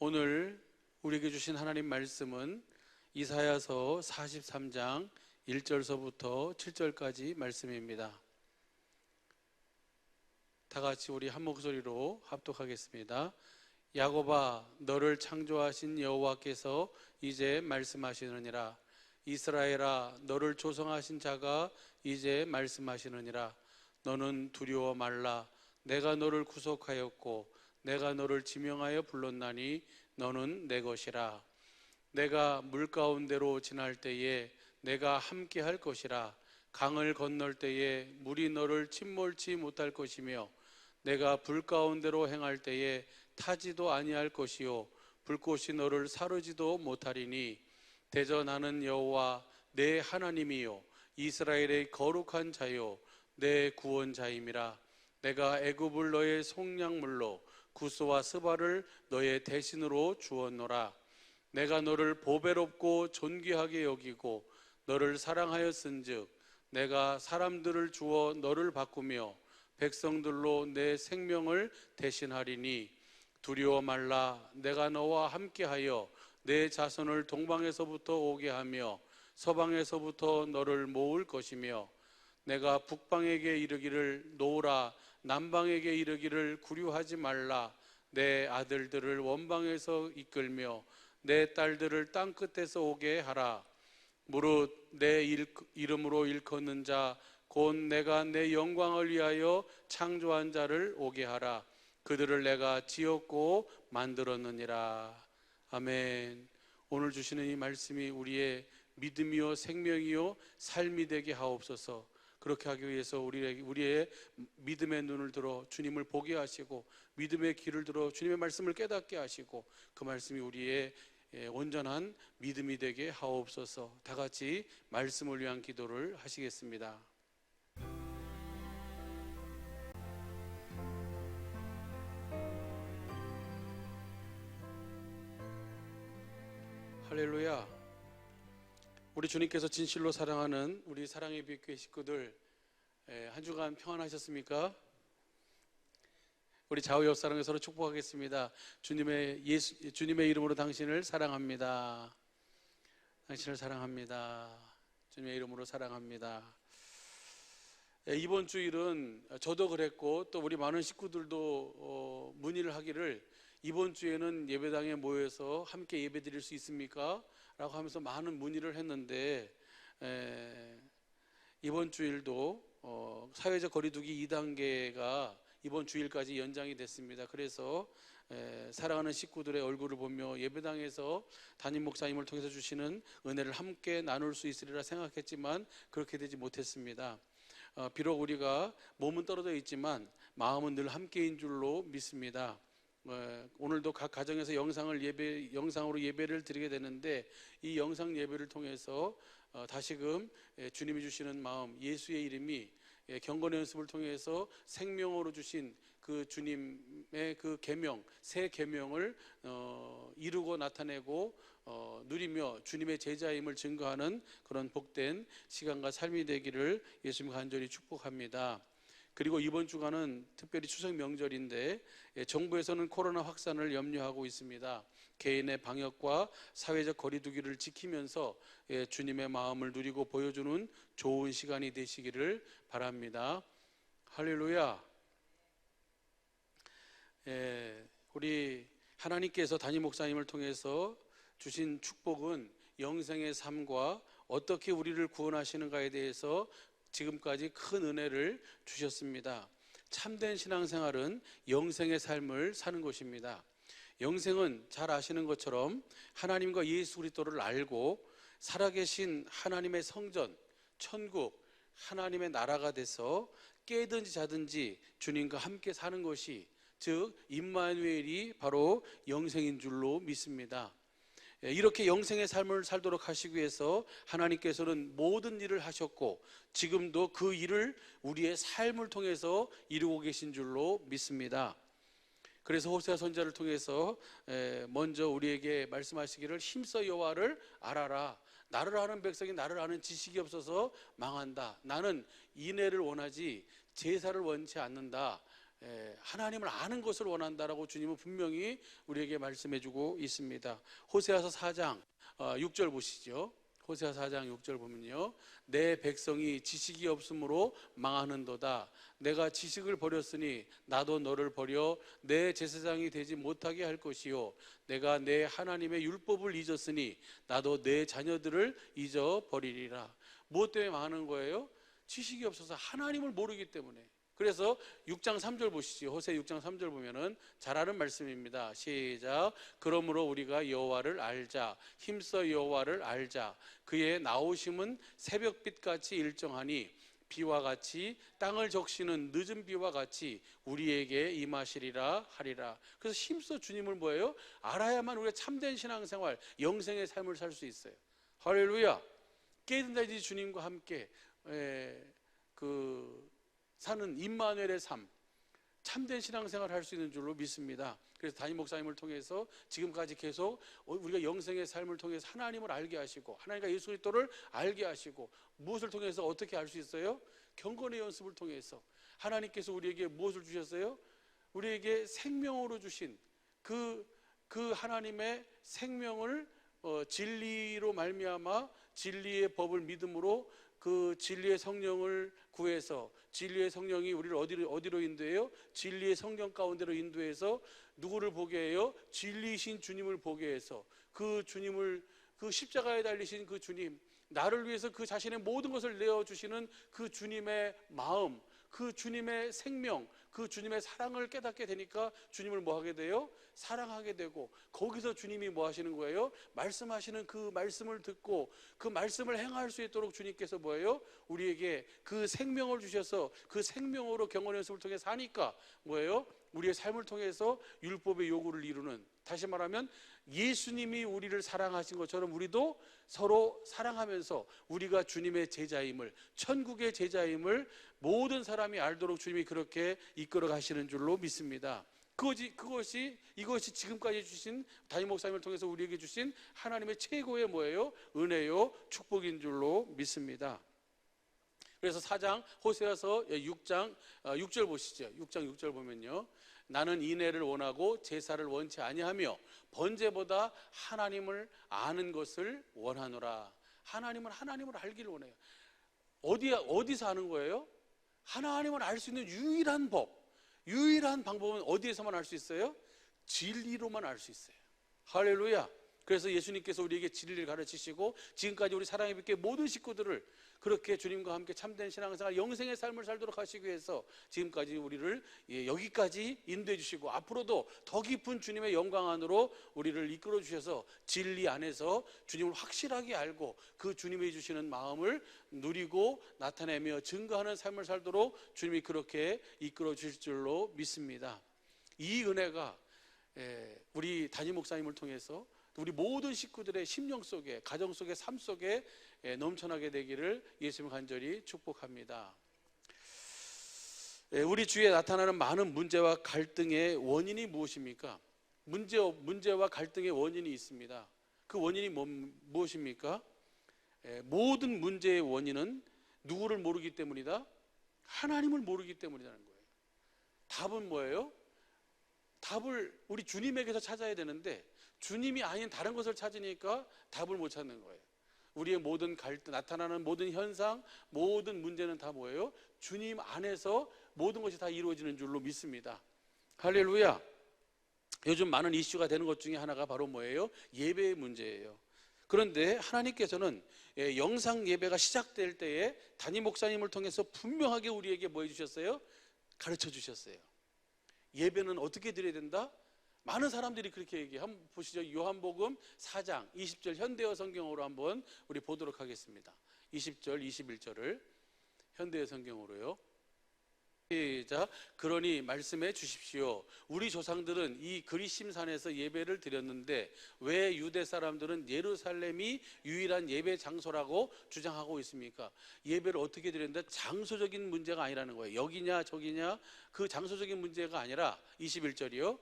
오늘 우리에게 주신 하나님 말씀은 이사야서 43장 1절서부터 7절까지 말씀입니다. 다 같이 우리 한 목소리로 합독하겠습니다. 야곱아, 너를 창조하신 여호와께서 이제 말씀하시느니라. 이스라엘아, 너를 조성하신 자가 이제 말씀하시느니라. 너는 두려워 말라. 내가 너를 구속하였고 내가 너를 지명하여 불렀나니 너는 내 것이라. 내가 물 가운데로 지날 때에 내가 함께 할 것이라. 강을 건널 때에 물이 너를 침몰치 못할 것이며 내가 불 가운데로 행할 때에 타지도 아니할 것이요 불꽃이 너를 사르지도 못하리니 대저 나는 여호와 내 하나님이요 이스라엘의 거룩한 자요 내 구원자임이라. 내가 애굽을 너의 속량물로 구스와 스바를 너의 대신으로 주었노라. 내가 너를 보배롭고 존귀하게 여기고 너를 사랑하였은즉 내가 사람들을 주어 너를 바꾸며 백성들로 내 생명을 대신하리니 두려워 말라. 내가 너와 함께하여 내 자손을 동방에서부터 오게 하며 서방에서부터 너를 모을 것이며 내가 북방에게 이르기를 놓으라. 남방에게 이르기를 구류하지 말라. 내 아들들을 원방에서 이끌며 내 딸들을 땅끝에서 오게 하라. 무릇 내 이름으로 일컫는 자 곧 내가 내 영광을 위하여 창조한 자를 오게 하라. 그들을 내가 지었고 만들었느니라. 아멘. 오늘 주시는 이 말씀이 우리의 믿음이요 생명이요 삶이 되게 하옵소서. 그렇게 하기 위해서 우리의 믿음의 눈을 들어 주님을 보게 하시고 믿음의 귀를 들어 주님의 말씀을 깨닫게 하시고 그 말씀이 우리의 온전한 믿음이 되게 하옵소서. 다 같이 말씀을 위한 기도를 하시겠습니다. 할렐루야. 우리 주님께서 진실로 사랑하는 우리 사랑의 빛교회 식구들, 한 주간 평안하셨습니까? 우리 좌우 옆 사람에 서로 축복하겠습니다. 주님의 이름으로 당신을 사랑합니다. 당신을 사랑합니다. 주님의 이름으로 사랑합니다. 이번 주일은 저도 그랬고 또 우리 많은 식구들도 문의를 하기를 이번 주에는 예배당에 모여서 함께 예배 드릴 수 있습니까? 라고 하면서 많은 문의를 했는데 이번 주일도 사회적 거리두기 2단계가 이번 주일까지 연장이 됐습니다. 그래서 사랑하는 식구들의 얼굴을 보며 예배당에서 담임 목사님을 통해서 주시는 은혜를 함께 나눌 수 있으리라 생각했지만 그렇게 되지 못했습니다. 비록 우리가 몸은 떨어져 있지만 마음은 늘 함께인 줄로 믿습니다. 오늘도 각 가정에서 영상으로 예배를 드리게 되는데 이 영상 예배를 통해서 다시금 주님이 주시는 마음, 예수의 이름이 경건의 연습을 통해서 생명으로 주신 그 주님의 그 계명, 새 계명을 이루고 나타내고 누리며 주님의 제자임을 증거하는 그런 복된 시간과 삶이 되기를 예수님 간절히 축복합니다. 그리고 이번 주간은 특별히 추석 명절인데 정부에서는 코로나 확산을 염려하고 있습니다. 개인의 방역과 사회적 거리두기를 지키면서 주님의 마음을 누리고 보여주는 좋은 시간이 되시기를 바랍니다. 할렐루야. 우리 하나님께서 담임 목사님을 통해서 주신 축복은 영생의 삶과 어떻게 우리를 구원하시는가에 대해서 지금까지 큰 은혜를 주셨습니다. 참된 신앙생활은 영생의 삶을 사는 것입니다. 영생은 잘 아시는 것처럼 하나님과 예수 그리스도를 알고 살아계신 하나님의 성전, 천국, 하나님의 나라가 돼서 깨든지 자든지 주님과 함께 사는 것이 즉 임마누엘이 바로 영생인 줄로 믿습니다. 이렇게 영생의 삶을 살도록 하시기 위해서 하나님께서는 모든 일을 하셨고 지금도 그 일을 우리의 삶을 통해서 이루고 계신 줄로 믿습니다. 그래서 호세아 선지자를 통해서 먼저 우리에게 말씀하시기를 힘써 여호와를 알아라. 나를 아는 백성이 나를 아는 지식이 없어서 망한다. 나는 인애를 원하지 제사를 원치 않는다. 하나님을 아는 것을 원한다라고 주님은 분명히 우리에게 말씀해주고 있습니다. 호세아서 4장 6절 보시죠. 호세아 4장 6절 보면요, 내 백성이 지식이 없으므로 망하는도다. 내가 지식을 버렸으니 나도 너를 버려 내 제사장이 되지 못하게 할 것이요, 내가 내 하나님의 율법을 잊었으니 나도 내 자녀들을 잊어버리리라. 무엇 때문에 망하는 거예요? 지식이 없어서, 하나님을 모르기 때문에. 그래서 6장 3절 보시죠. 호세 6장 3절 보면은 잘 아는 말씀입니다. 시작. 그러므로 우리가 여호와를 알자. 힘써 여호와를 알자. 그의 나오심은 새벽빛같이 일정하니 비와 같이 땅을 적시는 늦은 비와 같이 우리에게 임하시리라 하리라. 그래서 힘써 주님을 뭐예요? 알아야만 우리가 참된 신앙생활, 영생의 삶을 살 수 있어요. 할렐루야. 깨든다지 주님과 함께 사는 임마누엘의 삶, 참된 신앙생활을 할 수 있는 줄로 믿습니다. 그래서 담임 목사님을 통해서 지금까지 계속 우리가 영생의 삶을 통해서 하나님을 알게 하시고, 하나님과 예수 그리스도를 알게 하시고, 무엇을 통해서 어떻게 알 수 있어요? 경건의 연습을 통해서. 하나님께서 우리에게 무엇을 주셨어요? 우리에게 생명으로 주신 그 하나님의 생명을 진리로 말미암아 진리의 법을 믿음으로 그 진리의 성령을 구해서, 진리의 성령이 우리를 어디로 인도해요? 진리의 성령 가운데로 인도해서 누구를 보게 해요? 진리이신 주님을 보게 해서, 그 주님을, 그 십자가에 달리신 그 주님, 나를 위해서 그 자신의 모든 것을 내어주시는 그 주님의 마음, 그 주님의 생명, 그 주님의 사랑을 깨닫게 되니까 주님을 뭐 하게 돼요? 사랑하게 되고, 거기서 주님이 뭐 하시는 거예요? 말씀하시는 그 말씀을 듣고 그 말씀을 행할 수 있도록 주님께서 뭐예요? 우리에게 그 생명을 주셔서 그 생명으로 경건의 연습을 통해 사니까 뭐예요? 우리의 삶을 통해서 율법의 요구를 이루는, 다시 말하면 예수님이 우리를 사랑하신 것처럼 우리도 서로 사랑하면서 우리가 주님의 제자임을, 천국의 제자임을 모든 사람이 알도록 주님이 그렇게 이끌어 가시는 줄로 믿습니다. 이것이 지금까지 주신 담임 목사님을 통해서 우리에게 주신 하나님의 최고의 뭐예요? 은혜요, 축복인 줄로 믿습니다. 그래서 4장 호세아서 6장 6절 보시죠. 6장 6절 보면요, 나는 인애를 원하고 제사를 원치 아니하며 번제보다 하나님을 아는 것을 원하노라. 하나님을 알기를 원해요. 어디서 아는 거예요? 하나님을 알 수 있는 유일한 방법은 어디에서만 알 수 있어요? 진리로만 알 수 있어요. 할렐루야. 그래서 예수님께서 우리에게 진리를 가르치시고 지금까지 우리 사랑의 빛교회 모든 식구들을 그렇게 주님과 함께 참된 신앙생활, 영생의 삶을 살도록 하시기 위해서 지금까지 우리를 여기까지 인도해 주시고, 앞으로도 더 깊은 주님의 영광 안으로 우리를 이끌어 주셔서 진리 안에서 주님을 확실하게 알고 그 주님이 주시는 마음을 누리고 나타내며 증거하는 삶을 살도록 주님이 그렇게 이끌어 주실 줄로 믿습니다. 이 은혜가 우리 담임 목사님을 통해서 우리 모든 식구들의 심령 속에, 가정 속에, 삶 속에 넘쳐나게 되기를 예수님 간절히 축복합니다. 우리 주위에 나타나는 많은 문제와 갈등의 원인이 무엇입니까? 문제와 갈등의 원인이 있습니다. 그 원인이 무엇입니까? 모든 문제의 원인은 누구를 모르기 때문이다? 하나님을 모르기 때문이라는 거예요. 답은 뭐예요? 답을 우리 주님에게서 찾아야 되는데 주님이 아닌 다른 것을 찾으니까 답을 못 찾는 거예요. 우리의 모든 갈등, 나타나는 모든 현상, 모든 문제는 다 뭐예요? 주님 안에서 모든 것이 다 이루어지는 줄로 믿습니다. 할렐루야. 요즘 많은 이슈가 되는 것 중에 하나가 바로 뭐예요? 예배의 문제예요. 그런데 하나님께서는 영상 예배가 시작될 때에 담임 목사님을 통해서 분명하게 우리에게 뭐 해주셨어요? 가르쳐 주셨어요. 예배는 어떻게 드려야 된다? 많은 사람들이 그렇게 얘기해요. 한번 보시죠. 요한복음 4장 20절 현대어 성경으로 한번 우리 보도록 하겠습니다. 20절 21절을 현대어 성경으로요. 시작. 그러니 말씀해 주십시오. 우리 조상들은 이 그리심산에서 예배를 드렸는데 왜 유대 사람들은 예루살렘이 유일한 예배 장소라고 주장하고 있습니까? 예배를 어떻게 드렸는데 장소적인 문제가 아니라는 거예요. 여기냐 저기냐 그 장소적인 문제가 아니라 21절이요.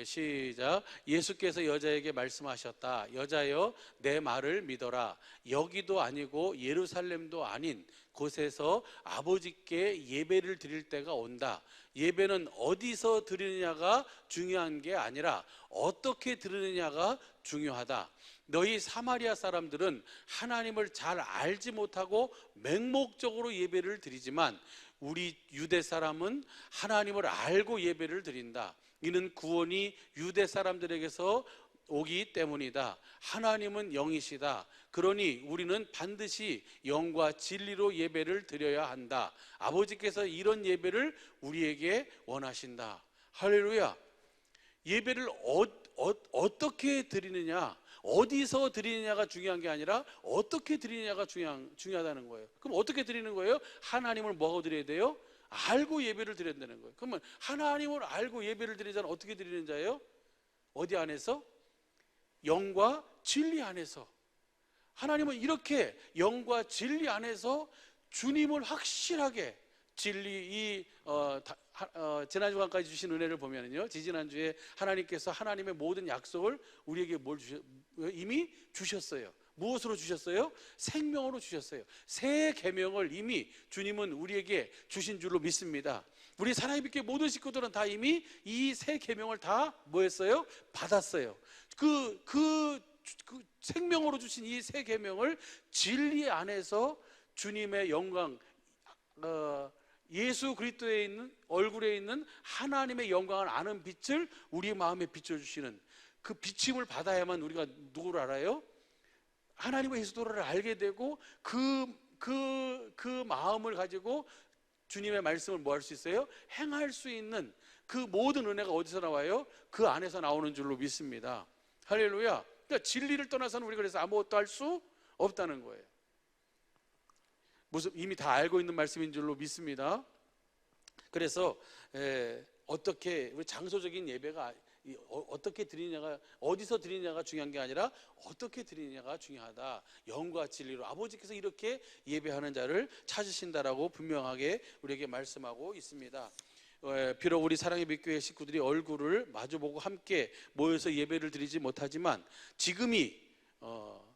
시작. 예수께서 여자에게 말씀하셨다. 여자여, 내 말을 믿어라. 여기도 아니고 예루살렘도 아닌 곳에서 아버지께 예배를 드릴 때가 온다. 예배는 어디서 드리느냐가 중요한 게 아니라 어떻게 드리느냐가 중요하다. 너희 사마리아 사람들은 하나님을 잘 알지 못하고 맹목적으로 예배를 드리지만 우리 유대 사람은 하나님을 알고 예배를 드린다. 이는 구원이 유대 사람들에게서 오기 때문이다. 하나님은 영이시다. 그러니 우리는 반드시 영과 진리로 예배를 드려야 한다. 아버지께서 이런 예배를 우리에게 원하신다. 할렐루야. 예배를 어떻게 드리느냐, 어디서 드리느냐가 중요한 게 아니라 어떻게 드리느냐가 중요하다는 거예요. 그럼 어떻게 드리는 거예요? 하나님을 뭐하고 드려야 돼요? 알고 예배를 드려야 되는 거예요. 그러면 하나님을 알고 예배를 드리는 자는 어떻게 드리는 자예요? 어디 안에서? 영과 진리 안에서. 하나님은 이렇게 영과 진리 안에서 주님을 확실하게 진리, 지난주간까지 주신 은혜를 보면은요, 지지난주에 하나님께서 하나님의 모든 약속을 우리에게 이미 주셨어요. 무엇으로 주셨어요? 생명으로 주셨어요. 새 계명을 이미 주님은 우리에게 주신 줄로 믿습니다. 우리 사랑의 빛교회 모든 식구들은 다 이미 이 새 계명을 다 뭐했어요? 받았어요. 그 생명으로 주신 이 새 계명을 진리 안에서 주님의 영광, 예수 그리스도에 있는 얼굴에 있는 하나님의 영광을 아는 빛을 우리 마음에 비춰주시는 그 비침을 받아야만 우리가 누구를 알아요? 하나님과 예수도를 알게 되고 그 마음을 가지고 주님의 말씀을 뭐 할 수 있어요? 행할 수 있는 그 모든 은혜가 어디서 나와요? 그 안에서 나오는 줄로 믿습니다. 할렐루야. 그러니까 진리를 떠나서는 우리가 그래서 아무것도 할 수 없다는 거예요. 이미 다 알고 있는 말씀인 줄로 믿습니다. 그래서 어떻게 우리 장소적인 예배가 어떻게 드리느냐가, 어디서 드리느냐가 중요한 게 아니라 어떻게 드리느냐가 중요하다. 영과 진리로 아버지께서 이렇게 예배하는 자를 찾으신다라고 분명하게 우리에게 말씀하고 있습니다. 비록 우리 사랑의 빛교회 식구들이 얼굴을 마주보고 함께 모여서 예배를 드리지 못하지만 지금이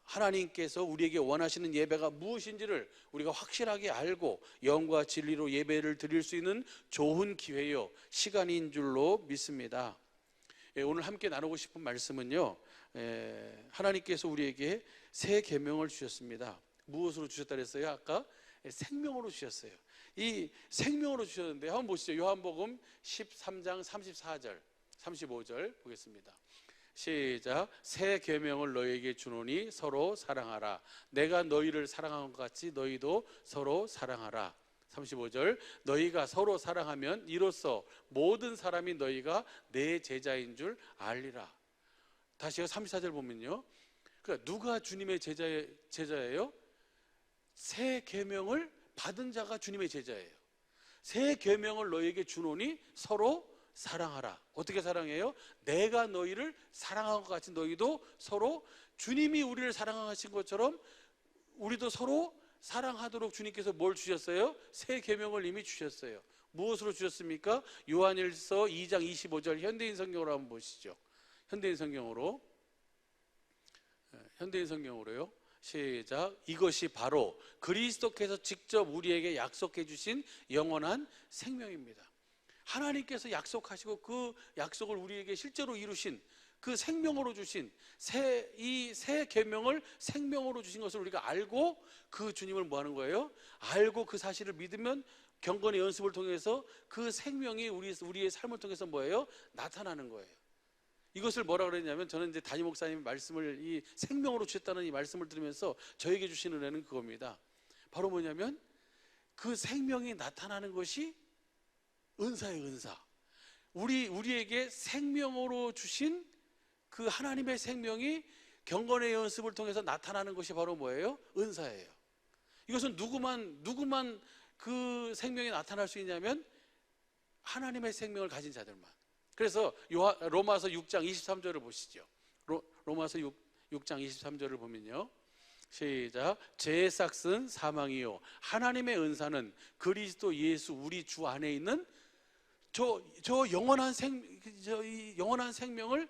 하나님께서 우리에게 원하시는 예배가 무엇인지를 우리가 확실하게 알고 영과 진리로 예배를 드릴 수 있는 좋은 기회요, 시간인 줄로 믿습니다. 오늘 함께 나누고 싶은 말씀은요, 하나님께서 우리에게 새 계명을 주셨습니다. 무엇으로 주셨다 그랬어요? 아까 생명으로 주셨어요. 이 생명으로 주셨는데 한번 보시죠. 요한복음 13장 34절 35절 보겠습니다. 시작. 새 계명을 너희에게 주노니 서로 사랑하라. 내가 너희를 사랑한 것 같이 너희도 서로 사랑하라. 35절. 너희가 서로 사랑하면 이로써 모든 사람이 너희가 내 제자인 줄 알리라. 다시요. 34절 보면요, 그러니까 누가 주님의 제자예요? 새 계명을 받은 자가 주님의 제자예요. 새 계명을 너희에게 주노니 서로 사랑하라. 어떻게 사랑해요? 내가 너희를 사랑한 것 같이 너희도 서로, 주님이 우리를 사랑하신 것처럼 우리도 서로 사랑하도록 주님께서 뭘 주셨어요? 새 계명을 이미 주셨어요. 무엇으로 주셨습니까? 요한일서 2장 25절 현대인 성경으로 한번 보시죠. 현대인 성경으로요. 시작. 이것이 바로 그리스도께서 직접 우리에게 약속해 주신 영원한 생명입니다. 하나님께서 약속하시고 그 약속을 우리에게 실제로 이루신 그 생명으로 주신 이 새 계명을 생명으로 주신 것을 우리가 알고 그 주님을 뭐 하는 거예요? 알고 그 사실을 믿으면 경건의 연습을 통해서 그 생명이 우리의 삶을 통해서 뭐예요? 나타나는 거예요. 이것을 뭐라 그랬냐면, 저는 이제 담임 목사님 말씀을 이 생명으로 주셨다는 이 말씀을 들으면서 저에게 주신 은혜는 그겁니다. 바로 뭐냐면 그 생명이 나타나는 것이 은사의 은사. 우리에게 생명으로 주신 그 하나님의 생명이 경건의 연습을 통해서 나타나는 것이 바로 뭐예요? 은사예요. 이것은 누구만 그 생명이 나타날 수 있냐면 하나님의 생명을 가진 자들만. 그래서 로마서 6장 23절을 보시죠. 로마서 6장 23절을 보면요, 시작. 죄의 삭은 사망이요 하나님의 은사는 그리스도 예수 우리 주 안에 있는 저 이 영원한 생명을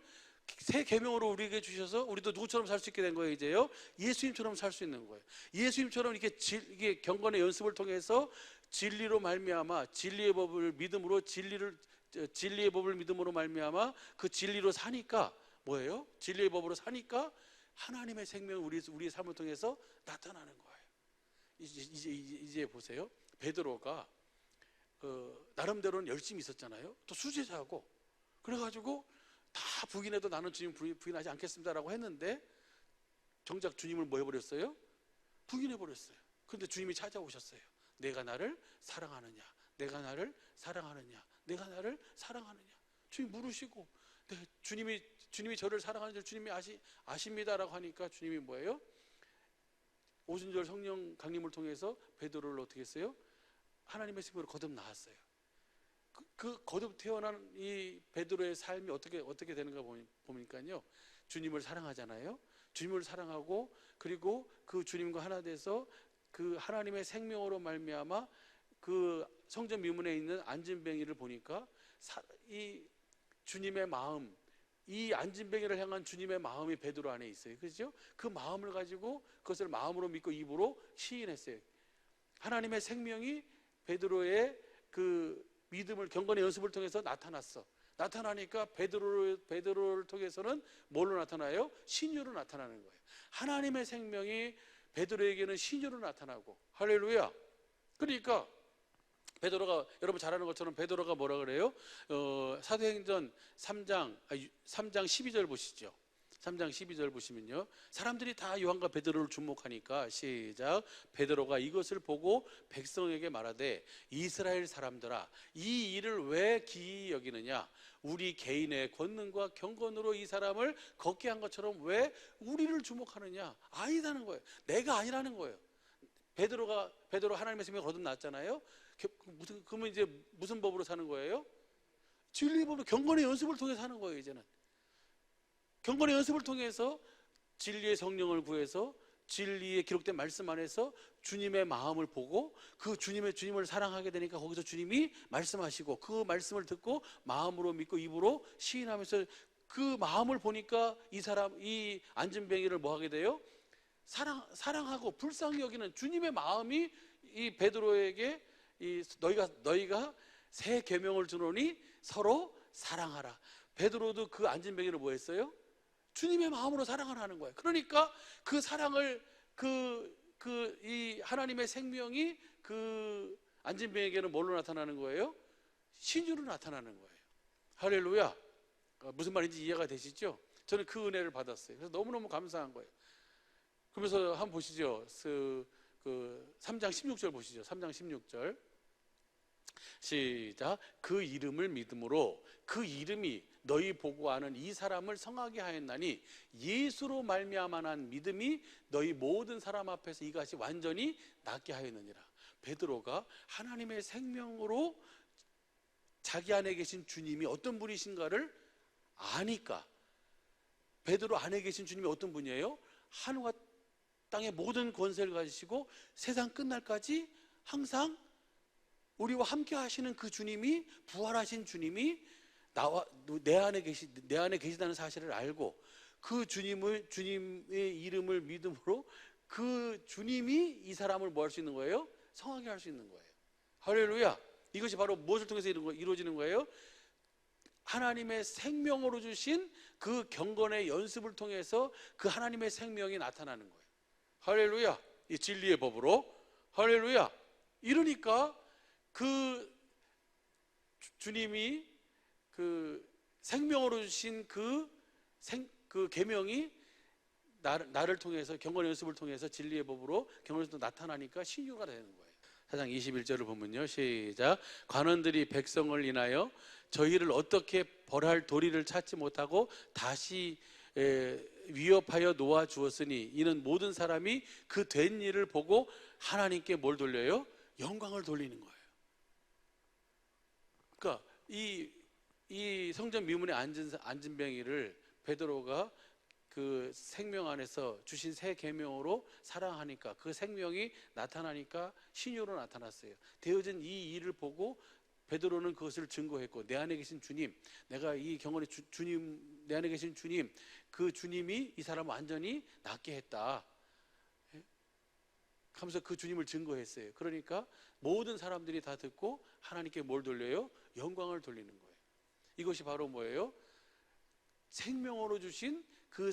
새 계명으로 우리에게 주셔서 우리도 누구처럼 살 수 있게 된 거예요. 이제요, 예수님처럼 살 수 있는 거예요. 예수님처럼 이게 경건의 연습을 통해서 진리로 말미암아 진리의 법을 믿음으로 진리의 법을 믿음으로 말미암아 그 진리로 사니까 뭐예요? 진리의 법으로 사니까 하나님의 생명이 우리의 삶을 통해서 나타나는 거예요. 이제 보세요. 베드로가 나름대로는 열심히 있었잖아요. 또 수제자고 그래가지고 다 부인해도 나는 주님 부인하지 않겠습니다라고 했는데 정작 주님을 뭐 해버렸어요? 부인해버렸어요. 그런데 주님이 찾아오셨어요. 내가 나를 사랑하느냐, 내가 나를 사랑하느냐, 내가 나를 사랑하느냐. 주님 물으시고 주님이 저를 사랑하는 줄 주님이 아십니다라고 하니까 주님이 뭐예요? 오순절 성령 강림을 통해서 베드로를 어떻게 했어요? 하나님의 생명으로 거듭 나왔어요. 그 거듭 태어난 이 베드로의 삶이 어떻게 되는가 보니까요, 주님을 사랑하잖아요. 주님을 사랑하고 그리고 그 주님과 하나 돼서 그 하나님의 생명으로 말미암아 그 성전 미문에 있는 안진뱅이를 보니까 이 주님의 마음, 이 안진뱅이를 향한 주님의 마음이 베드로 안에 있어요. 그렇죠? 그 마음을 가지고 그것을 마음으로 믿고 입으로 시인했어요. 하나님의 생명이 베드로의 그 믿음을 경건의 연습을 통해서 나타나니까 베드로를 통해서는 뭘로 나타나요? 신유로 나타나는 거예요. 하나님의 생명이 베드로에게는 신유로 나타나고, 할렐루야. 그러니까 베드로가, 여러분 잘 아는 것처럼 베드로가 뭐라 그래요? 사도행전 3장 12절 보시죠. 3장 12절 보시면요, 사람들이 다 요한과 베드로를 주목하니까 시작. 베드로가 이것을 보고 백성에게 말하되 이스라엘 사람들아, 이 일을 왜 기이 여기느냐? 우리 개인의 권능과 경건으로 이 사람을 걷게 한 것처럼 왜 우리를 주목하느냐? 아니라는 거예요. 내가 아니라는 거예요. 베드로 하나님의 생명을 거듭났잖아요. 그러면 이제 무슨 법으로 사는 거예요? 진리의 법으로 경건의 연습을 통해 사는 거예요. 이제는 경건의 연습을 통해서 진리의 성령을 구해서 진리에 기록된 말씀 안에서 주님의 마음을 보고 그 주님을 사랑하게 되니까 거기서 주님이 말씀하시고 그 말씀을 듣고 마음으로 믿고 입으로 시인하면서 그 마음을 보니까 이 안진뱅이를 뭐 하게 돼요? 사랑하고 불쌍히 여기는 주님의 마음이 이 베드로에게 너희가 새 계명을 주노니 서로 사랑하라. 베드로도 그 안진뱅이를 뭐 했어요? 주님의 마음으로 사랑을 하는 거예요. 그러니까 그 사랑을 이 하나님의 생명이 그 안진뱅이에게는 뭘로 나타나는 거예요? 신유로 나타나는 거예요. 할렐루야. 무슨 말인지 이해가 되시죠? 저는 그 은혜를 받았어요. 그래서 너무너무 감사한 거예요. 그러면서 한번 보시죠. 그 3장 16절 보시죠. 3장 16절 시작. 그 이름을 믿음으로 그 이름이 너희 보고 아는 이 사람을 성하게 하였나니 예수로 말미암아 난 믿음이 너희 모든 사람 앞에서 이같이 완전히 낫게 하였느니라. 베드로가 하나님의 생명으로 자기 안에 계신 주님이 어떤 분이신가를 아니까, 베드로 안에 계신 주님이 어떤 분이에요? 하늘과 땅의 모든 권세를 가지시고 세상 끝날까지 항상 우리와 함께 하시는 그 주님이, 부활하신 주님이 내 안에 계시다는 사실을 알고 그 주님의 이름을 믿음으로 그 주님이 이 사람을 뭐 할 수 있는 거예요? 성하게 할 수 있는 거예요. 할렐루야. 이것이 바로 무엇을 통해서 이루어지는 거예요? 하나님의 생명으로 주신 그 경건의 연습을 통해서 그 하나님의 생명이 나타나는 거예요. 할렐루야. 이 진리의 법으로. 할렐루야. 이러니까 그 주님이 그 생명으로 주신 그 계명이 나를 통해서 경건의 연습을 통해서 진리의 법으로 경건의 연습으로 나타나니까 신유가 되는 거예요. 4장 21절을 보면요, 시작. 관원들이 백성을 인하여 저희를 어떻게 벌할 도리를 찾지 못하고 다시 위협하여 놓아 주었으니 이는 모든 사람이 그 된 일을 보고 하나님께 뭘 돌려요? 영광을 돌리는 거예요. 그러니까 이 성전 미문에 앉은 안진뱅이를 베드로가 그 생명 안에서 주신 새 계명으로 사랑하니까 그 생명이 나타나니까 신유로 나타났어요. 되어진 이 일을 보고 베드로는 그것을 증거했고, 내 안에 계신 주님, 내가 이 경건의 주님, 내 안에 계신 주님, 그 주님이 이 사람을 완전히 낫게 했다 하면서 그 주님을 증거했어요. 그러니까 모든 사람들이 다 듣고 하나님께 뭘 돌려요? 영광을 돌리는 거예요. 이것이 바로 뭐예요? 생명으로 주신 그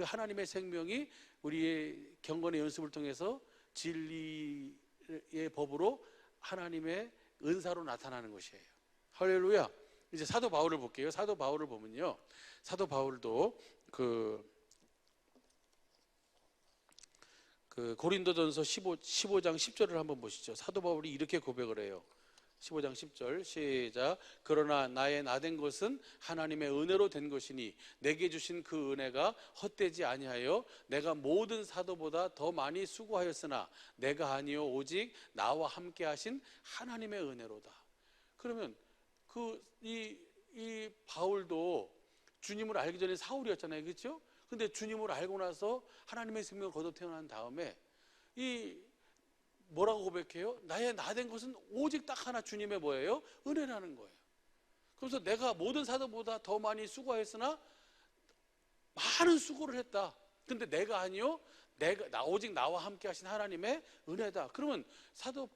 하나님의 생명이 우리의 경건의 연습을 통해서 진리의 법으로 하나님의 은사로 나타나는 것이에요. 할렐루야. 이제 사도 바울을 볼게요. 사도 바울을 보면요, 사도 바울도 그 고린도전서 15장 10절을 한번 보시죠. 사도 바울이 이렇게 고백을 해요. 15장 10절 시작. 그러나 나의 나된 것은 하나님의 은혜로 된 것이니 내게 주신 그 은혜가 헛되지 아니하여 내가 모든 사도보다 더 많이 수고하였으나 내가 아니요 오직 나와 함께 하신 하나님의 은혜로다. 그러면 이 바울도 주님을 알기 전에 사울이었잖아요, 그렇죠? 근데 주님을 알고 나서 하나님의 생명을 거둬 태어난 다음에 이 뭐라고 고백해요? 나의 나된 것은 오직 딱 하나, 주님의 뭐예요? 은혜라는 거예요. 그래서 내가 모든 사도보다 더 많이 수고했으나 많은 수고를 했다. 근데 내가 아니요, 오직 나와 함께 하신 하나님의 은혜다. 그러면 사도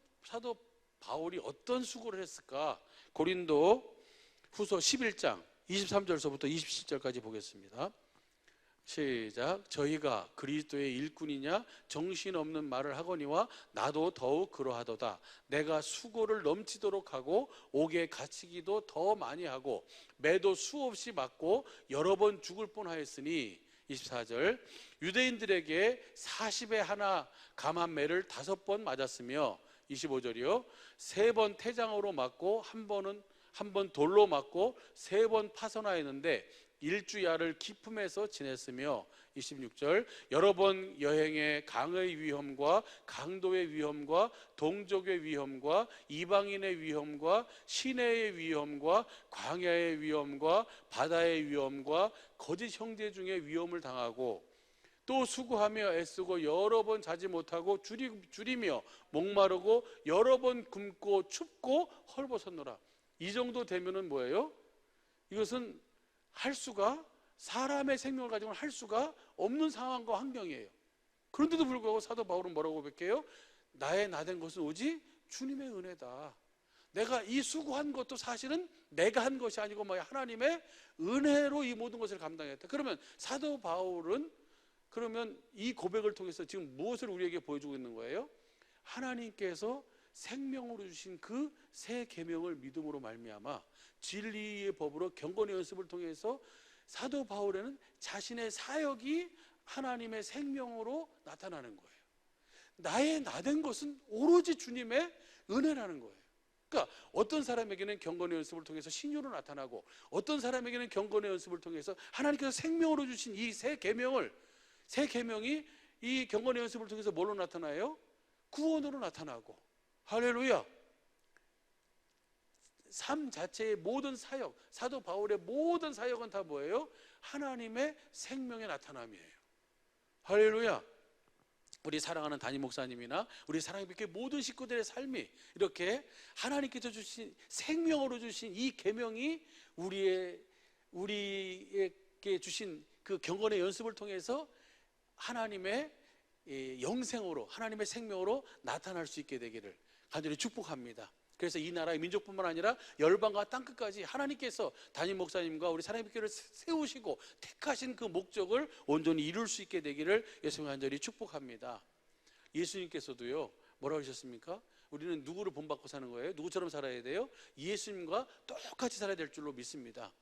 바울이 어떤 수고를 했을까? 고린도 후서 11장 23절서부터 27절까지 보겠습니다. 시작. 저희가 그리스도의 일꾼이냐 정신없는 말을 하거니와 나도 더욱 그러하도다. 내가 수고를 넘치도록 하고 옥에 갇히기도 더 많이 하고 매도 수없이 맞고 여러 번 죽을 뻔하였으니 24절. 유대인들에게 40에 하나 감한 매를 5번 맞았으며 25절이요 3번 태장으로 맞고 한 번 돌로 맞고 3번 파선하였는데 일주야를 기품에서 지냈으며 26절. 여러 번 여행에 강의 위험과 강도의 위험과 동족의 위험과 이방인의 위험과 시내의 위험과 광야의 위험과 바다의 위험과 거짓 형제 중에 위험을 당하고 또 수고하며 애쓰고 여러 번 자지 못하고 줄이며 목마르고 여러 번 굶고 춥고 헐벗었노라. 이 정도 되면은 뭐예요? 이것은 사람의 생명을 가지고는 할 수가 없는 상황과 환경이에요. 그런데도 불구하고 사도 바울은 뭐라고 고백해요? 나의 나된 것은 오직 주님의 은혜다. 내가 이 수고한 것도 사실은 내가 한 것이 아니고 하나님의 은혜로 이 모든 것을 감당했다. 그러면 사도 바울은 그러면 이 고백을 통해서 지금 무엇을 우리에게 보여주고 있는 거예요? 하나님께서 생명으로 주신 그 새 계명을 믿음으로 말미암아 진리의 법으로 경건의 연습을 통해서 사도 바울에는 자신의 사역이 하나님의 생명으로 나타나는 거예요. 나의 나된 것은 오로지 주님의 은혜라는 거예요. 그러니까 어떤 사람에게는 경건의 연습을 통해서 신유로 나타나고 어떤 사람에게는 경건의 연습을 통해서 하나님께서 생명으로 주신 이 새 계명이 이 경건의 연습을 통해서 뭘로 나타나요? 구원으로 나타나고. 할렐루야. 삶 자체의 모든 사역, 사도 바울의 모든 사역은 다 뭐예요? 하나님의 생명의 나타남이에요. 할렐루야. 우리 사랑하는 담임 목사님이나 우리 사랑의 교회 모든 식구들의 삶이 이렇게 하나님께서 주신 생명으로 주신 이 계명이 우리에게 주신 그 경건의 연습을 통해서 하나님의 영생으로, 하나님의 생명으로 나타날 수 있게 되기를 간절히 축복합니다. 그래서 이 나라의 민족뿐만 아니라 열방과 땅끝까지 하나님께서 담임 목사님과 우리 사랑의 교회를 세우시고 택하신 그 목적을 온전히 이룰 수 있게 되기를 예수님 간절히 축복합니다. 예수님께서도요 뭐라고 하셨습니까? 우리는 누구를 본받고 사는 거예요? 누구처럼 살아야 돼요? 예수님과 똑같이 살아야 될 줄로 믿습니다.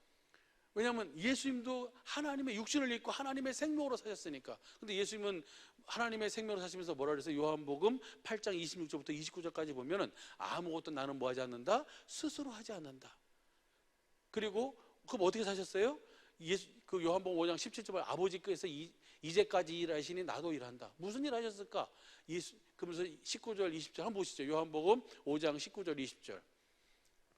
왜냐하면 예수님도 하나님의 육신을 입고 하나님의 생명으로 사셨으니까. 근데 예수님은 하나님의 생명으로 사시면서 뭐라 그랬어요? 요한복음 8장 26절부터 29절까지 보면은 아무것도 나는 뭐 하지 않는다? 스스로 하지 않는다. 그리고 그럼 어떻게 사셨어요? 그 요한복음 5장 17절 아버지께서 이제까지 일하시니 나도 일한다. 무슨 일 하셨을까? 그러면서 19절 20절 한번 보시죠. 요한복음 5장 19절 20절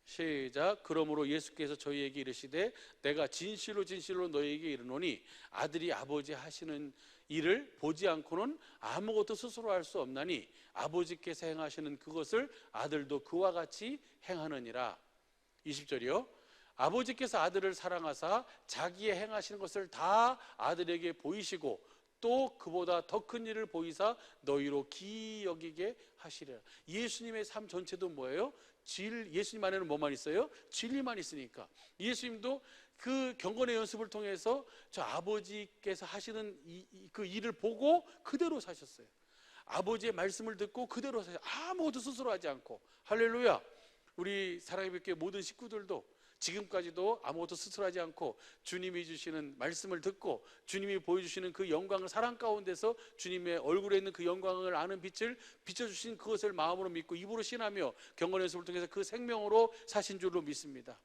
시작. 그러므로 예수께서 저희에게 이르시되 내가 진실로 진실로 너희에게 이르노니 아들이 아버지 하시는 일을 보지 않고는 아무것도 스스로 할 수 없나니 아버지께서 행하시는 그것을 아들도 그와 같이 행하느니라. 20절이요. 아버지께서 아들을 사랑하사 자기의 행하시는 것을 다 아들에게 보이시고 또 그보다 더 큰 일을 보이사 너희로 기이 여기게 하시리라. 예수님의 삶 전체도 뭐예요? 예수님 안에는 뭐만 있어요? 진리만 있으니까. 예수님도 그 경건의 연습을 통해서 저 아버지께서 하시는 그 일을 보고 그대로 사셨어요. 아버지의 말씀을 듣고 그대로 사셨어요. 아무것도 스스로 하지 않고. 할렐루야. 우리 사랑의 교회 모든 식구들도 지금까지도 아무것도 스스로 하지 않고 주님이 주시는 말씀을 듣고 주님이 보여주시는 그 영광을 사랑 가운데서 주님의 얼굴에 있는 그 영광을 아는 빛을 비춰주신 그것을 마음으로 믿고 입으로 신하며 경건의 연습을 통해서 그 생명으로 사신 줄로 믿습니다.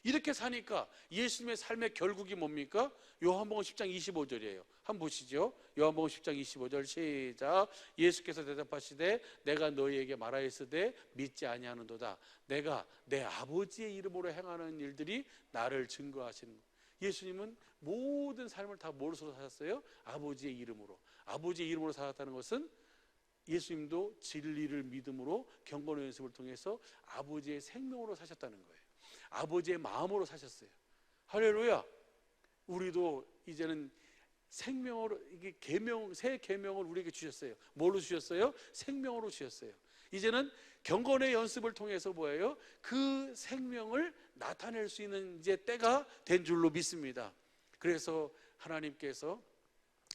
이렇게 사니까 예수님의 삶의 결국이 뭡니까? 요한복음 10장 25절이에요. 한번 보시죠. 요한복음 10장 25절 시작. 예수께서 대답하시되 내가 너희에게 말하였으되 믿지 아니하는도다. 내가 내 아버지의 이름으로 행하는 일들이 나를 증거하시는 것. 예수님은 모든 삶을 다 무엇으로 사셨어요? 아버지의 이름으로. 아버지의 이름으로 살았다는 것은 예수님도 진리를 믿음으로 경건의 연습을 통해서 아버지의 생명으로 사셨다는 거예요. 아버지의 마음으로 사셨어요. 할렐루야. 우리도 이제는 생명으로 이게 새 계명을 우리에게 주셨어요. 뭘로 주셨어요? 생명으로 주셨어요. 이제는 경건의 연습을 통해서 뭐예요? 그 생명을 나타낼 수 있는 이제 때가 된 줄로 믿습니다. 그래서 하나님께서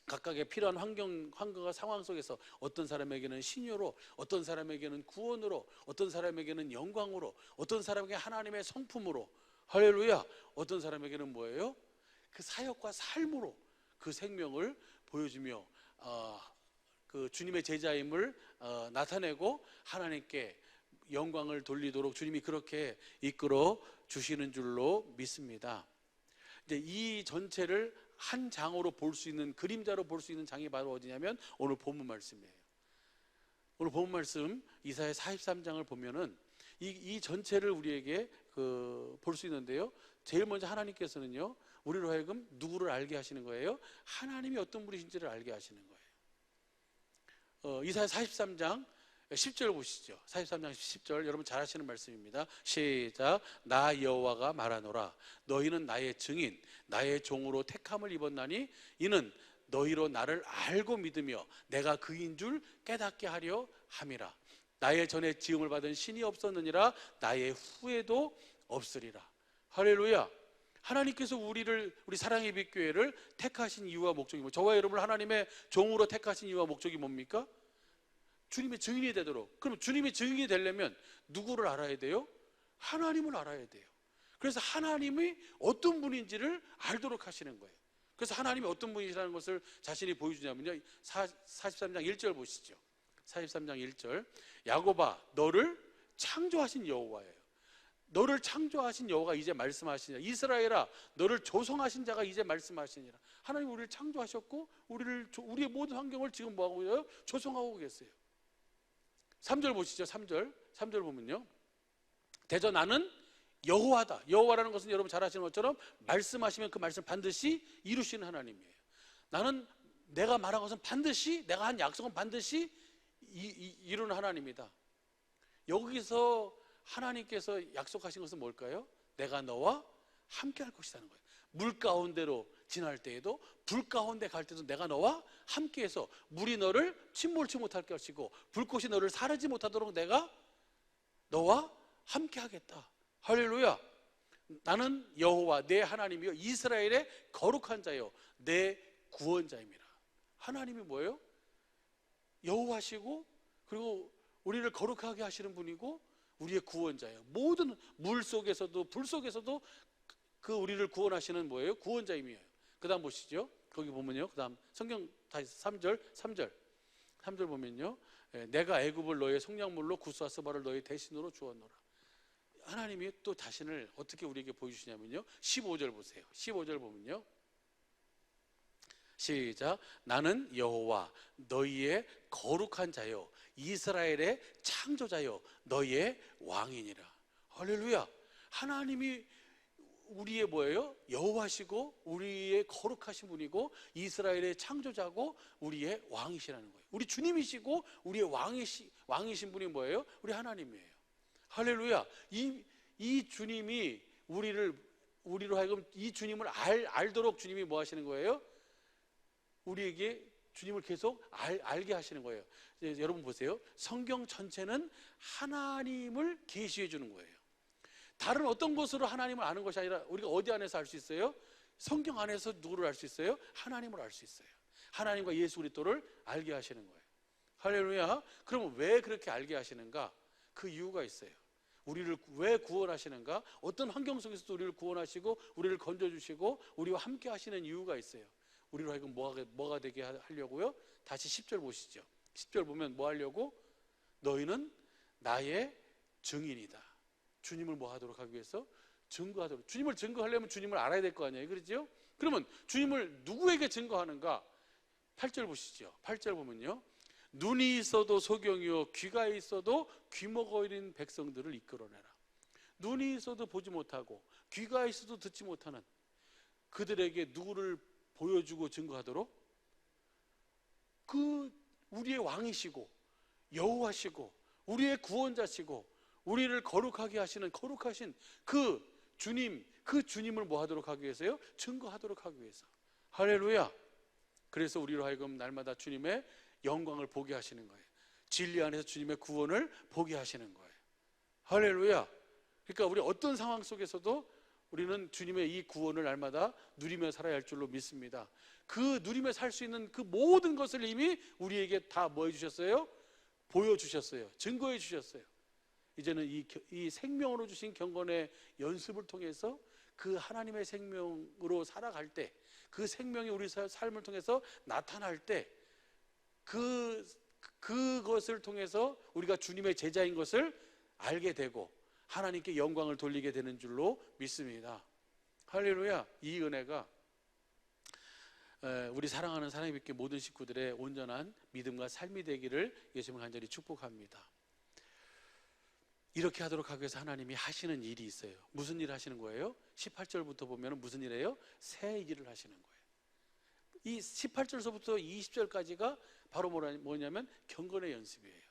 각각의 필요한 환경과 상황 속에서 어떤 사람에게는 신유로, 어떤 사람에게는 구원으로, 어떤 사람에게는 영광으로, 어떤 사람에게 하나님의 성품으로, 할렐루야, 어떤 사람에게는 뭐예요? 그 사역과 삶으로 그 생명을 보여주며 그 주님의 제자임을 나타내고 하나님께 영광을 돌리도록 주님이 그렇게 이끌어 주시는 줄로 믿습니다. 이제 이 전체를 한 장으로 볼 수 있는, 그림자로 볼 수 있는 장이 바로 어디냐면 오늘 본문 말씀이에요. 오늘 본문 말씀 이사야 43장을 보면은 이 전체를 우리에게 볼 수 있는데요. 제일 먼저 하나님께서는요, 우리로 하여금 누구를 알게 하시는 거예요? 하나님이 어떤 분이신지를 알게 하시는 거예요. 이사야 43장 10절 보시죠. 43장 10절 여러분 잘 아시는 말씀입니다. 시작. 나 여호와가 말하노라. 너희는 나의 증인, 나의 종으로 택함을 입었나니 이는 너희로 나를 알고 믿으며 내가 그인 줄 깨닫게 하려 함이라. 나의 전에 지음을 받은 신이 없었느니라. 나의 후에도 없으리라. 할렐루야. 하나님께서 우리 사랑의 빛교회를 택하신 이유와 목적이 뭐? 저와 여러분을 하나님의 종으로 택하신 이유와 목적이 뭡니까? 주님의 증인이 되도록. 그럼 주님의 증인이 되려면 누구를 알아야 돼요? 하나님을 알아야 돼요. 그래서 하나님이 어떤 분인지를 알도록 하시는 거예요. 그래서 하나님이 어떤 분이시라는 것을 자신이 보여주냐면요, 43장 1절 보시죠. 43장 1절. 야곱아 너를 창조하신 여호와예요. 너를 창조하신 여호와가 이제 말씀하시니라. 이스라엘아 너를 조성하신 자가 이제 말씀하시니라. 하나님 우리를 창조하셨고 우리의 모든 환경을 지금 뭐하고 있어요? 조성하고 계세요. 3절 보시죠. 3절 보면요, 대저 나는 여호와다. 여호와라는 것은 여러분 잘 아시는 것처럼 말씀하시면 그 말씀 반드시 이루시는 하나님이에요. 나는 내가 말한 것은 반드시, 내가 한 약속은 반드시 이루는 하나님이다. 여기서 하나님께서 약속하신 것은 뭘까요? 내가 너와 함께 할 것이라는 거예요. 물 가운데로 지날 때에도, 불 가운데 갈 때도 내가 너와 함께해서 물이 너를 침몰치 못할 것이고 불꽃이 너를 사르지 못하도록 내가 너와 함께 하겠다. 할렐루야. 나는 여호와 내 하나님이요 이스라엘의 거룩한 자요 내 구원자입니다. 하나님이 뭐예요? 여호와시고 그리고 우리를 거룩하게 하시는 분이고 우리의 구원자예요. 모든 물 속에서도 불 속에서도 그 우리를 구원하시는 뭐예요? 구원자임이에요. 그 다음 보시죠. 거기 보면요, 그 다음 성경 다시 3절 보면요, 내가 애굽을 너의 속량물로 구스와 스바를 너의 대신으로 주었노라. 하나님이 또 자신을 어떻게 우리에게 보여주시냐면요, 15절 보세요. 15절 보면요, 시작. 나는 여호와 너희의 거룩한 자요 이스라엘의 창조자요 너희의 왕이니라. 할렐루야. 하나님이 우리의 뭐예요? 여호와시고 우리의 거룩하신 분이고 이스라엘의 창조자고 우리의 왕이시라는 거예요. 우리 주님이시고 우리의 왕이신 분이 뭐예요? 우리 하나님이에요. 할렐루야. 이 주님이 우리로 하여금 이 주님을 알도록 주님이 뭐 하시는 거예요? 우리에게 주님을 계속 알게 하시는 거예요. 여러분 보세요. 성경 전체는 하나님을 계시해 주는 거예요. 다른 어떤 것으로 하나님을 아는 것이 아니라 우리가 어디 안에서 알 수 있어요? 성경 안에서 누구를 알 수 있어요? 하나님을 알 수 있어요. 하나님과 예수 그리스도를 알게 하시는 거예요. 할렐루야. 그러면 왜 그렇게 알게 하시는가? 그 이유가 있어요. 우리를 왜 구원하시는가? 어떤 환경 속에서도 우리를 구원하시고 우리를 건져주시고 우리와 함께 하시는 이유가 있어요. 우리로 하여금 뭐가 되게 하려고요? 다시 10절 보시죠. 10절 보면 뭐 하려고? 너희는 나의 증인이다. 주님을 뭐 하도록 하기 위해서? 증거하도록. 주님을 증거하려면 주님을 알아야 될 거 아니에요. 그렇죠? 그러면 주님을 누구에게 증거하는가? 8절 보시죠. 8절 보면요, 눈이 있어도 소경이요 귀가 있어도 귀머거 잃은 백성들을 이끌어내라. 눈이 있어도 보지 못하고 귀가 있어도 듣지 못하는 그들에게 누구를 보여주고 증거하도록? 그 우리의 왕이시고 여호와시고 우리의 구원자시고 우리를 거룩하게 하시는 거룩하신 그 주님을 뭐 하도록 하기 위해서요? 증거하도록 하기 위해서. 할렐루야. 그래서 우리로 하여금 날마다 주님의 영광을 보게 하시는 거예요. 진리 안에서 주님의 구원을 보게 하시는 거예요. 할렐루야. 그러니까 우리 어떤 상황 속에서도 우리는 주님의 이 구원을 날마다 누리며 살아야 할 줄로 믿습니다. 그 누리며 살 수 있는 그 모든 것을 이미 우리에게 다 뭐 해주셨어요? 보여주셨어요. 증거해 주셨어요. 이제는 이 생명으로 주신 경건의 연습을 통해서 그 하나님의 생명으로 살아갈 때, 그 생명이 우리 삶을 통해서 나타날 때, 그것을 통해서 우리가 주님의 제자인 것을 알게 되고 하나님께 영광을 돌리게 되는 줄로 믿습니다. 할렐루야. 이 은혜가 우리 사랑하는 하나님 믿게 모든 식구들의 온전한 믿음과 삶이 되기를 예수님 간절히 축복합니다. 이렇게 하도록 하기 위해서 하나님이 하시는 일이 있어요. 무슨 일을 하시는 거예요? 18절부터 보면 무슨 일이에요? 새 일을 하시는 거예요. 이 18절서부터 20절까지가 바로 뭐냐면 경건의 연습이에요.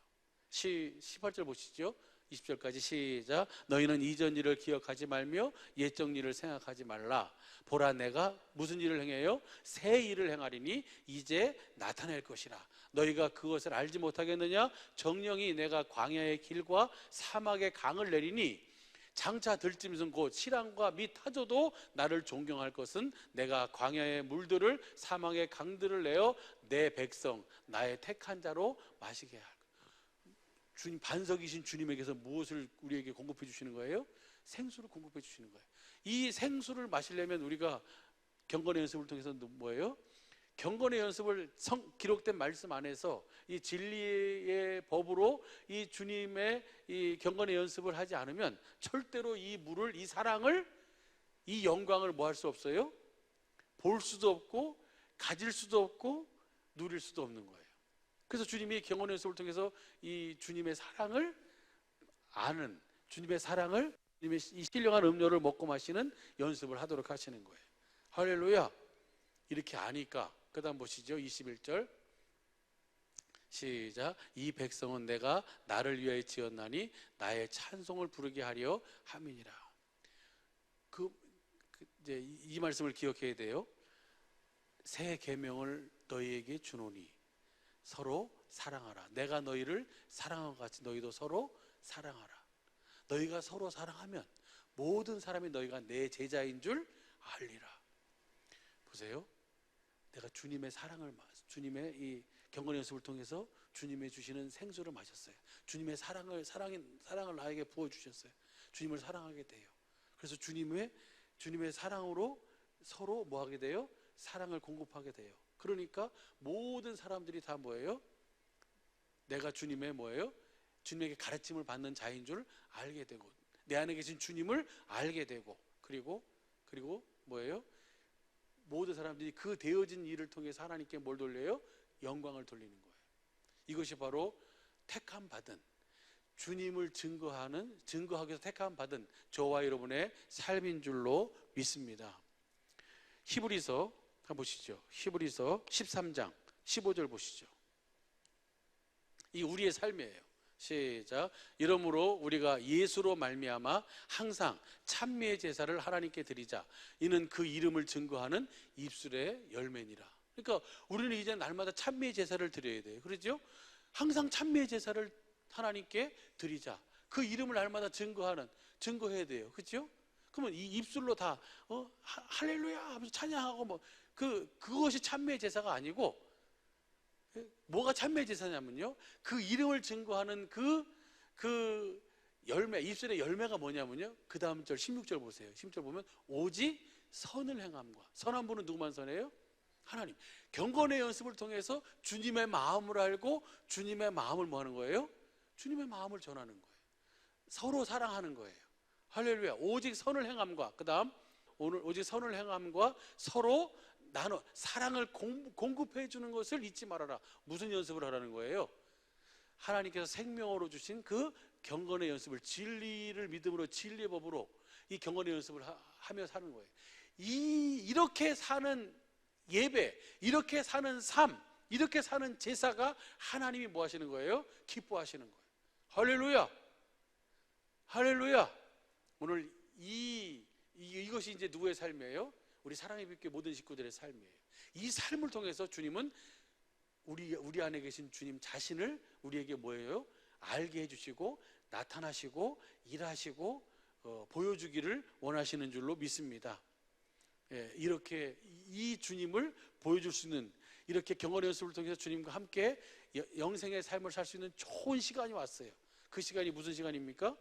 18절 보시죠. 20절까지 시작. 너희는 이전 일을 기억하지 말며 옛적 일을 생각하지 말라. 보라, 내가 무슨 일을 행해요? 새 일을 행하리니 이제 나타낼 것이라. 너희가 그것을 알지 못하겠느냐? 정령이 내가 광야의 길과 사막의 강을 내리니 장차 들짐승 곧 실랑과 및 타조도 나를 존경할 것은 내가 광야의 물들을 사막의 강들을 내어 내 백성 나의 택한 자로 마시게 할 것. 주님, 반석이신 주님에게서 무엇을 우리에게 공급해 주시는 거예요? 생수를 공급해 주시는 거예요. 이 생수를 마시려면 우리가 경건의 연습을 통해서 뭐예요? 경건의 연습을 기록된 말씀 안에서 이 진리의 법으로 이 주님의 이 경건의 연습을 하지 않으면 절대로 이 물을, 이 사랑을, 이 영광을 뭐 할 수 없어요? 볼 수도 없고 가질 수도 없고 누릴 수도 없는 거예요. 그래서 주님이 경건의 연습을 통해서 이 주님의 사랑을 아는, 주님의 사랑을, 주님의 이 신령한 음료를 먹고 마시는 연습을 하도록 하시는 거예요. 할렐루야. 이렇게 아니까 그 다음 보시죠. 21절 시작. 이 백성은 내가 나를 위하여 지었나니 나의 찬송을 부르게 하려 함이니라. 이제 이 말씀을 기억해야 돼요. 새 계명을 너희에게 주노니 서로 사랑하라. 내가 너희를 사랑한 것 같이 너희도 서로 사랑하라. 너희가 서로 사랑하면 모든 사람이 너희가 내 제자인 줄 알리라. 보세요. 내가 주님의 사랑을, 주님의 이 경건의 연습을 통해서 주님의 주시는 생수를 마셨어요. 주님의 사랑을 나에게 부어주셨어요. 주님을 사랑하게 돼요. 그래서 주님의 사랑으로 서로 뭐 하게 돼요? 사랑을 공급하게 돼요. 그러니까 모든 사람들이 다 뭐예요? 내가 주님의 뭐예요? 주님에게 가르침을 받는 자인 줄 알게 되고 내 안에 계신 주님을 알게 되고 그리고 뭐예요? 모든 사람들이 그 되어진 일을 통해서 하나님께 뭘 돌려요? 영광을 돌리는 거예요. 이것이 바로 택함 받은 주님을 증거하기 위해서 택함 받은 저와 여러분의 삶인 줄로 믿습니다. 히브리서 한번 보시죠. 히브리서 13장 15절 보시죠. 이 우리의 삶이에요. 시작. 이러므로 우리가 예수로 말미암아 항상 찬미의 제사를 하나님께 드리자. 이는 그 이름을 증거하는 입술의 열매니라. 그러니까 우리는 이제 날마다 찬미의 제사를 드려야 돼요. 그렇죠? 항상 찬미의 제사를 하나님께 드리자. 그 이름을 날마다 증거해야 돼요. 그렇죠? 그러면 이 입술로 다 할렐루야 하면서 찬양하고 뭐 그것이 찬미의 제사가 아니고, 뭐가 찬미의 제사냐면요, 그 이름을 증거하는 그 열매, 입술의 열매가 뭐냐면요, 그 다음 절 16절 보세요. 16절 보면 오직 선을 행함과. 선한 분은 누구만 선해요? 하나님. 경건의 연습을 통해서 주님의 마음을 알고 주님의 마음을 뭐 하는 거예요? 주님의 마음을 전하는 거예요. 서로 사랑하는 거예요. 할렐루야. 오직 선을 행함과, 그 다음 오늘 오직 선을 행함과 서로 사랑을 공급해 주는 것을 잊지 말아라. 무슨 연습을 하라는 거예요? 하나님께서 생명으로 주신 그 경건의 연습을, 진리를 믿음으로 진리의 법으로 이 경건의 연습을 하며 사는 거예요. 이렇게 사는 예배, 이렇게 사는 삶, 이렇게 사는 제사가 하나님이 뭐 하시는 거예요? 기뻐하시는 거예요. 할렐루야. 할렐루야. 오늘 이것이 이제 누구의 삶이에요? 우리 사랑의 빛교회 모든 식구들의 삶이에요. 이 삶을 통해서 주님은 우리 안에 계신 주님 자신을 우리에게 뭐예요? 알게 해주시고 나타나시고 일하시고 보여주기를 원하시는 줄로 믿습니다. 이렇게 이 주님을 보여줄 수 있는, 이렇게 경건의 연습을 통해서 주님과 함께 영생의 삶을 살 수 있는 좋은 시간이 왔어요. 그 시간이 무슨 시간입니까?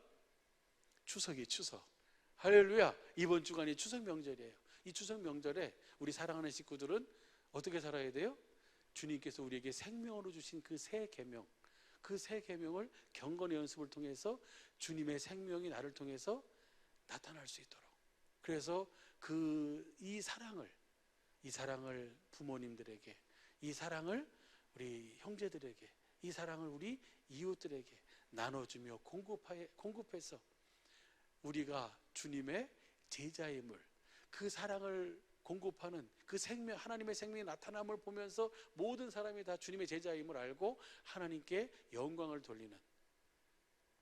추석이에요. 추석. 할렐루야. 이번 주간이 추석 명절이에요. 이 추석 명절에 우리 사랑하는 식구들은 어떻게 살아야 돼요? 주님께서 우리에게 생명으로 주신 그 새 계명, 그 새 계명을 경건의 연습을 통해서 주님의 생명이 나를 통해서 나타날 수 있도록, 그래서 이 사랑을 부모님들에게, 이 사랑을 우리 형제들에게, 이 사랑을 우리 이웃들에게 나눠주며 공급해서 우리가 주님의 제자임을, 그 사랑을 공급하는 그 생명, 하나님의 생명이 나타남을 보면서 모든 사람이 다 주님의 제자임을 알고 하나님께 영광을 돌리는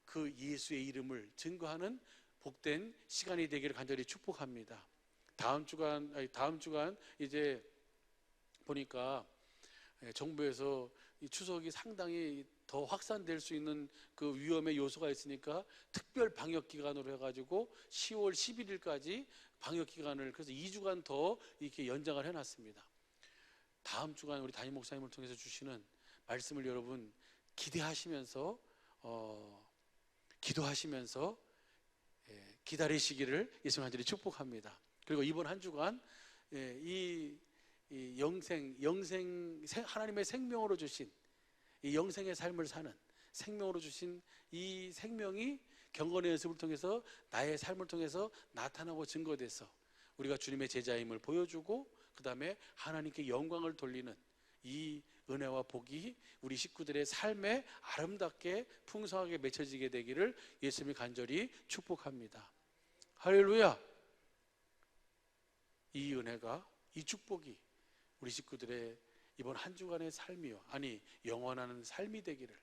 그 예수의 이름을 증거하는 복된 시간이 되기를 간절히 축복합니다. 다음 주간 이제 보니까 정부에서 이 추석이 상당히 더 확산될 수 있는 그 위험의 요소가 있으니까 특별 방역 기간으로 해가지고 10월 11일까지 방역 기간을, 그래서 2주간 더 이렇게 연장을 해놨습니다. 다음 주간 우리 담임 목사님을 통해서 주시는 말씀을 여러분 기대하시면서 기도하시면서 기다리시기를 예수님 간절히 축복합니다. 그리고 이번 한 주간 이 영생 하나님의 생명으로 주신 이 영생의 삶을 사는 생명으로 주신 이 생명이 경건의 연습을 통해서 나의 삶을 통해서 나타나고 증거돼서 우리가 주님의 제자임을 보여주고, 그 다음에 하나님께 영광을 돌리는 이 은혜와 복이 우리 식구들의 삶에 아름답게 풍성하게 맺혀지게 되기를 예수님이 간절히 축복합니다. 할렐루야. 이 은혜가, 이 축복이 우리 식구들의 이번 한 주간의 삶이요, 아니 영원한 삶이 되기를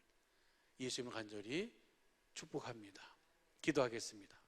예수님을 간절히 축복합니다. 기도하겠습니다.